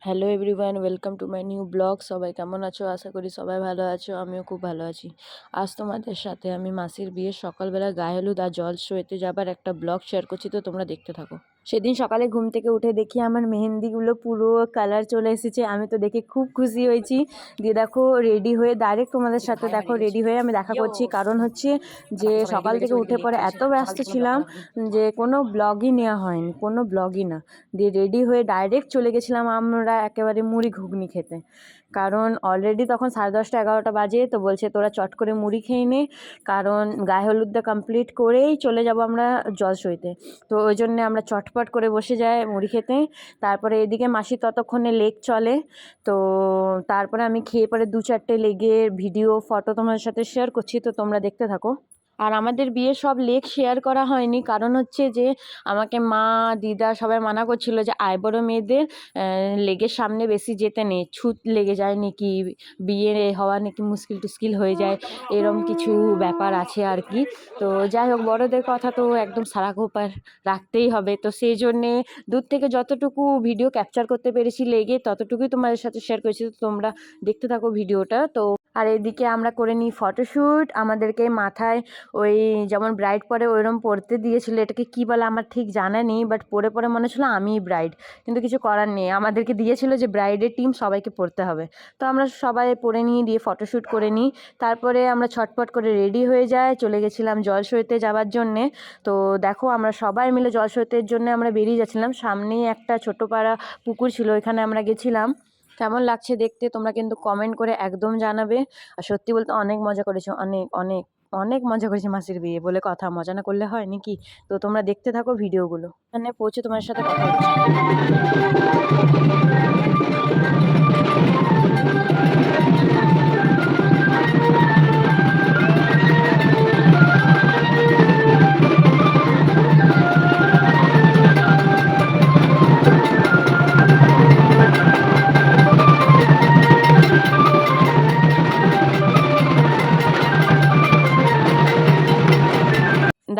Hello everyone, welcome to my new blog. সবাই কেমন আছো? আশা করি সবাই ভালো আছো। আমিও খুব ভালো আছি। আজ তোমাদের সাথে আমি মাসির বিয়ের সকালবেলা গায়ে হলুদ আর জলসইতে যাবার একটা ব্লগ শেয়ার করছি, তো তোমরা দেখতে থাকো। সেদিন সকালে ঘুম থেকে উঠে দেখি আমার মেহেন্দিগুলো পুরো কালার চলে এসেছে। আমি তো দেখে খুব খুশি হয়েছি। দিয়ে দেখো রেডি হয়ে ডাইরেক্ট তোমাদের সাথে দেখো রেডি হয়ে আমি দেখা করছি। কারণ হচ্ছে যে সকাল থেকে উঠে পরে এত ব্যস্ত ছিলাম যে কোনো ব্লগই নেওয়া হয়নি, কোনো ব্লগই না। দিয়ে রেডি হয়ে ডাইরেক্ট চলে গেছিলাম আমরা একেবারে মুড়ি ঘুগনি খেতে। কারণ অলরেডি তখন 10:30 11টা বাজে। তো বলছে তোরা চট করে মুড়ি খেয়ে নে, কারণ গায়ে হলুদটা কমপ্লিট করেই চলে যাব আমরা জলসইতে। তো ওই জন্যে আমরা চটপট করে বসে যাই মুড়ি খেতে। তারপরে এদিকে মাসি ততক্ষণে লেগ চলে। তো তারপরে আমি খেয়ে পরে 2-4টে লেগের ভিডিও ফটো তোমাদের সাথে শেয়ার করছি, তো তোমরা দেখতে থাকো। আর আমাদের বিয়ে সব লেগ শেয়ার করা হয়নি, কারণ হচ্ছে যে আমাকে মা দিদা সবাই মানা করছিল যে আইবুড়ো মেয়েদের লেগের সামনে বেশি যেতে নেই, ছুত লেগে যায় নাকি, বিয়ে হওয়া নাকি মুশকিল টুস্কিল হয়ে যায়, এরম কিছু ব্যাপার আছে আর কি। তো যাই হোক, বড়দের কথা তো একদম সারা গোপার রাখতেই হবে। তো সেই জন্যে দূর থেকে যতটুকু ভিডিও ক্যাপচার করতে পেরেছি লেগে, ততটুকুই তোমাদের সাথে শেয়ার করেছি। তো তোমরা দেখতে থাকো ভিডিওটা। তো আর এদিকে আমরা করে নিই ফটোশ্যুট। আমাদেরকে মাথায় ওই যেমন ব্রাইড পরে ওইরকম পরতে দিয়েছিল, এটাকে কি বলে আমার ঠিক জানা নেই, বাট পরে পরে মনে হচ্ছিলো আমিই ব্রাইড, কিন্তু কিছু করার নেই, আমাদেরকে দিয়েছিল যে ব্রাইডের টিম সবাইকে পরতে হবে। তো আমরা সবাই পরে নিয়ে দিয়ে ফটোশ্যুট করে নিই। তারপরে আমরা ছটপট করে রেডি হয়ে যাই, চলে গেছিলাম জলসইতে যাওয়ার জন্যে। তো দেখো আমরা সবাই মিলে জলসইতের জন্য আমরা বেরিয়ে যাচ্ছিলাম। সামনেই একটা ছোটো পাড়া পুকুর ছিল, ওইখানে আমরা গেছিলাম। কেমন লাগছে দেখতে তোমরা কিন্তু কমেন্ট করে একদম জানাবে। আর সত্যি বলতে অনেক মজা করেছো, অনেক অনেক অনেক মজা করেছি। মাসির বিয়ে বলে কথা, মজা না করলে হয় নাকি? তো তোমরা দেখতে থাকো ভিডিওগুলো। এখানে পৌঁছে তোমার সাথে কথা হচ্ছে।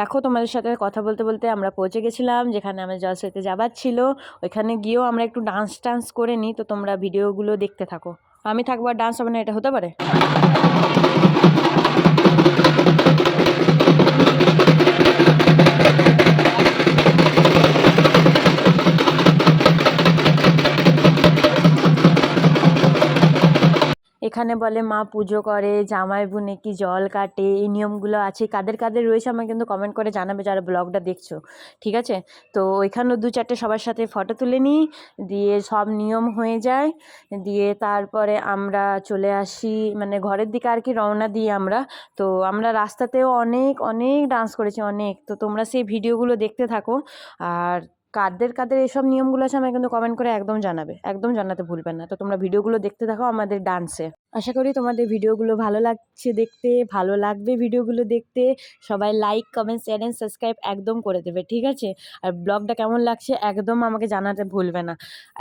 দেখো তোমাদের সাথে কথা বলতে বলতে আমরা পৌঁছে গেছিলাম যেখানে আমাদের জলসইতে যাবার ছিল। ওইখানে গিয়েও আমরা একটু ডান্স টান্স করে নিই। তো তোমরা ভিডিওগুলো দেখতে থাকো। আমি থাকবো আর ডান্স হবে না, এটা হতে পারে? এখানে বলে মা পুজো করে, জামাই বুনে কি জল কাটে, এই নিয়মগুলো আছে। কাদের কাদের রয়েছে আমাকে কিন্তু কমেন্ট করে জানাবে যারা ব্লগটা দেখছো, ঠিক আছে? তো ওইখানেও 2-4টে সবার সাথে ফটো তুলে নিই, দিয়ে সব নিয়ম হয়ে যায়। দিয়ে তারপরে আমরা চলে আসি মানে ঘরের দিকে আর কি, রওনা দিই আমরা। তো আমরা রাস্তাতেও অনেক অনেক ডান্স করেছি, অনেক। তো তোমরা সেই ভিডিওগুলো দেখতে থাকো। আর কাদের কাদের এসব নিয়মগুলো আছে আমাকে কিন্তু কমেন্ট করে একদম জানাবে, একদম জানাতে ভুলবেন না। তো তোমরা ভিডিওগুলো দেখতে থাকো আমাদের ডান্সে। আশা করি তোমাদের ভিডিওগুলো ভালো লাগছে দেখতে, ভালো লাগবে ভিডিওগুলো দেখতে। সবাই like comment share and subscribe একদম করে দেবে, ঠিক আছে? আর ব্লগটা কেমন লাগছে একদম আমাকে জানাতে ভুলবে না।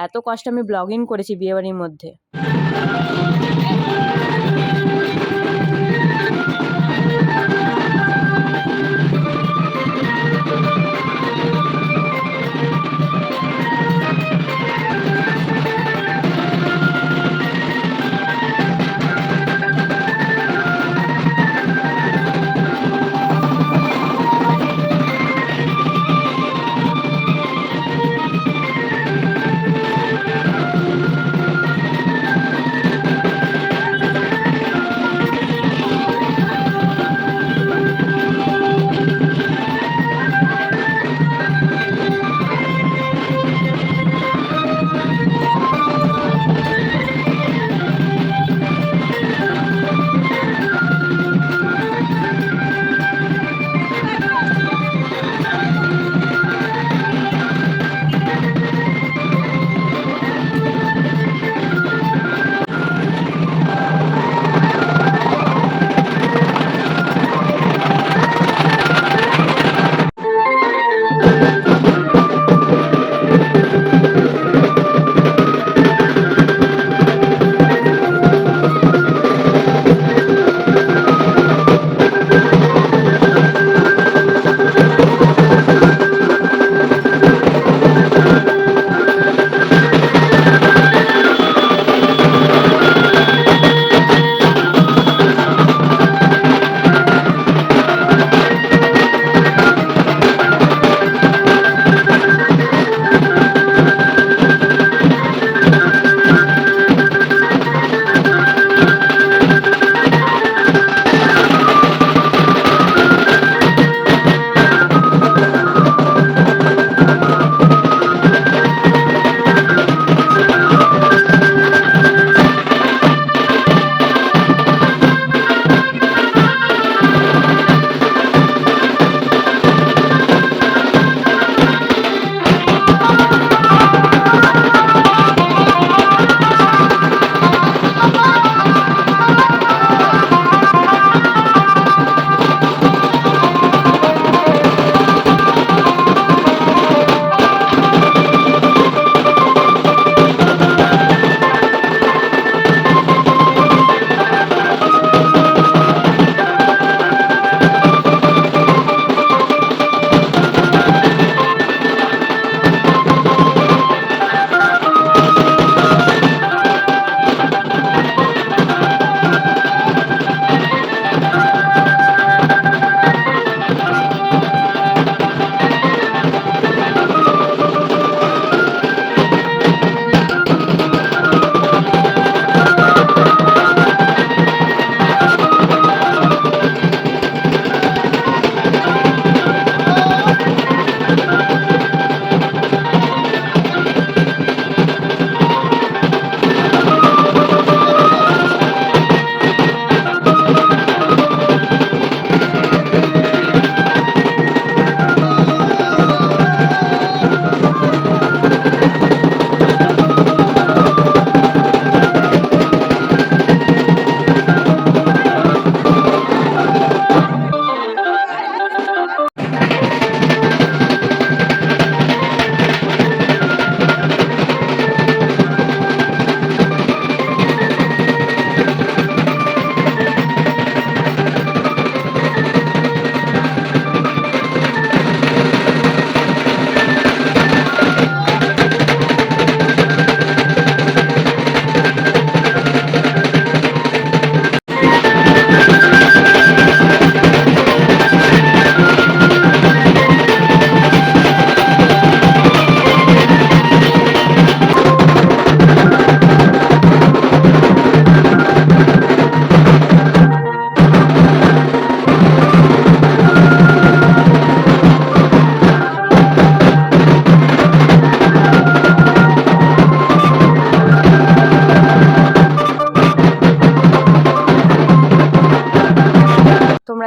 এত কষ্ট আমি ব্লগিং করেছি বিয়েবাড়ির মধ্যে।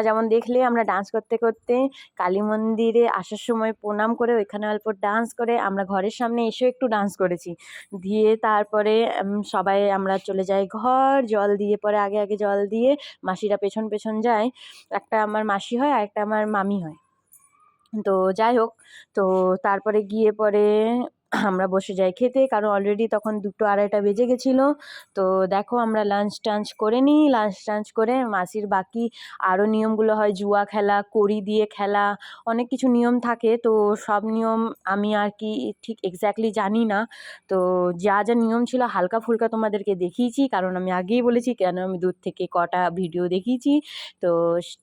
যেমন দেখলে আমরা ডান্স করতে করতে কালী মন্দিরে আসার সময় প্রণাম করে ওইখানে অল্প ডান্স করে আমরা ঘরের সামনে এসেও একটু ডান্স করেছি। দিয়ে তারপরে সবাই আমরা চলে যাই ঘর, জল দিয়ে পরে আগে আগে জল দিয়ে মাসিরা পেছন পেছন যায়। একটা আমার মাসি হয় আর একটা আমার মামি হয়। তো যাই হোক, তো তারপরে গিয়ে পরে আমরা বসে যাই খেতে, কারণ অলরেডি তখন 2টো 2:30টা বেজে গেছিলো। তো দেখো আমরা লাঞ্চ টাঞ্চ করে নিই, লাঞ্চ টাঞ্চ করে মাসির বাকি আরও নিয়মগুলো হয়, জুয়া খেলা, কড়ি দিয়ে খেলা, অনেক কিছু নিয়ম থাকে। তো সব নিয়ম আমি আর কি ঠিক এক্স্যাক্টলি জানি না। তো যা যা নিয়ম ছিল হালকা ফুলকা তোমাদেরকে দেখিয়েছি, কারণ আমি আগেই বলেছি কেন আমি দূর থেকে কটা ভিডিও দেখিয়েছি। তো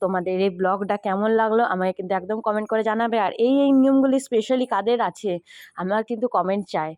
তোমাদের এই ব্লগটা কেমন লাগলো আমাকে কিন্তু একদম কমেন্ট করে জানাবে। আর এই নিয়মগুলি স্পেশালি কাদের আছে আমার কিন্তু কমেন্ট চাই।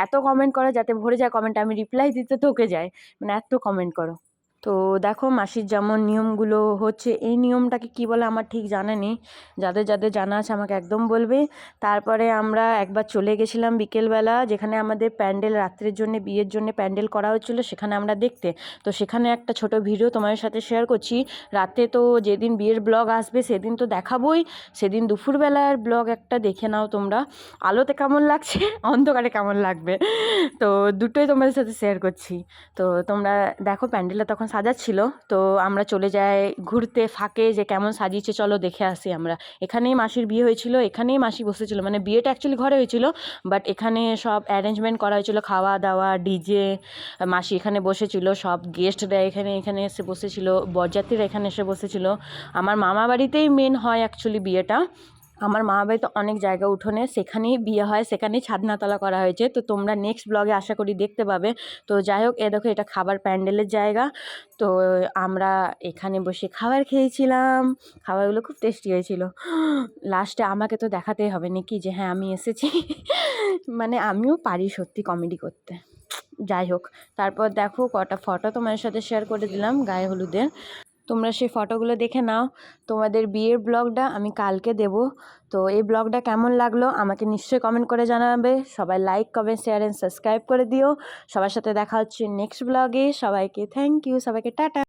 এত কমেন্ট করো যাতে ভরে যায় কমেন্টে, আমি রিপ্লাই দিতে থকে যাই, মানে এত কমেন্ট করো। তো দেখো মাসির যেমন নিয়মগুলো হচ্ছে, এই নিয়মটাকে কি বলে আমার ঠিক জানা নেই, যাদের যাদের জানা আছে আমাকে একদম বলবে। তারপরে আমরা একবার চলে গেছিলাম বিকেলবেলা, যেখানে আমাদের প্যান্ডেল রাত্রের জন্য, বিয়ের জন্য প্যান্ডেল করা হচ্ছিলো, সেখানে আমরা দেখতে। তো সেখানে একটা ছোট ভিডিও তোমাদের সাথে শেয়ার করছি। রাতে তো যেদিন বিয়ের ব্লগ আসবে সেদিন তো দেখাবোই, সেদিন দুপুরবেলার ব্লগ একটা দেখে নাও তোমরা, আলোতে কেমন লাগছে অন্ধকারে কেমন লাগবে। তো দুটোই তোমাদের সাথে শেয়ার করছি। তো তোমরা দেখো প্যান্ডেলটা তখন সাজাচ্ছিল, তো আমরা চলে যাই ঘুরতে ফাঁকে, যে কেমন সাজিয়েছে চলো দেখে আসি আমরা। এখানেই মাসির বিয়ে হয়েছিল, এখানেই মাসি বসেছিল, মানে বিয়েটা অ্যাকচুয়ালি ঘরে হয়েছিল, বাট এখানে সব অ্যারেঞ্জমেন্ট করা হয়েছিল, খাওয়া দাওয়া, ডিজে, মাসি এখানে বসেছিল, সব গেস্টরা এখানে এখানে এসে বসেছিল, বরযাত্রীরা এখানে এসে বসেছিল। আমার মামা বাড়িতেই মেন হয় অ্যাকচুয়ালি বিয়েটা। আমার মামা বাড়িতে অনেক জায়গা উঠোনে, সেখানেই বিয়ে হয়, সেখানেই ছাদনাতলা করা হয়েছে। তো তোমরা নেক্সট ব্লগে আশা করি দেখতে পাবে। তো যাই হোক, দেখো এটা খাবার প্যান্ডেলের জায়গা। তো আমরা এখানে বসে খাবার খেয়েছিলাম, খাবারগুলো খুব টেস্টি হয়েছিল। লাস্টে আমাকে তো দেখাতেই হবে নাকি যে হ্যাঁ আমি এসেছি। মানে আমিও পারি সত্যি কমেডি করতে। যাই হোক, তারপর দেখো কটা ফটো তোমার সাথে শেয়ার করে দিলাম গায়ে হলুদের, তোমরা সেই ফটোগুলো দেখে নাও। তোমাদের বিয়ের ব্লগটা আমি কালকে দেব। তো এই ব্লগটা কেমন লাগলো আমাকে নিশ্চয়ই কমেন্ট করে জানাবে। সবাই like comment share and subscribe করে দিও। সবার সাথে দেখা হচ্ছে নেক্সট ব্লগে। সবাইকে থ্যাংক ইউ, সবাইকে টাটা।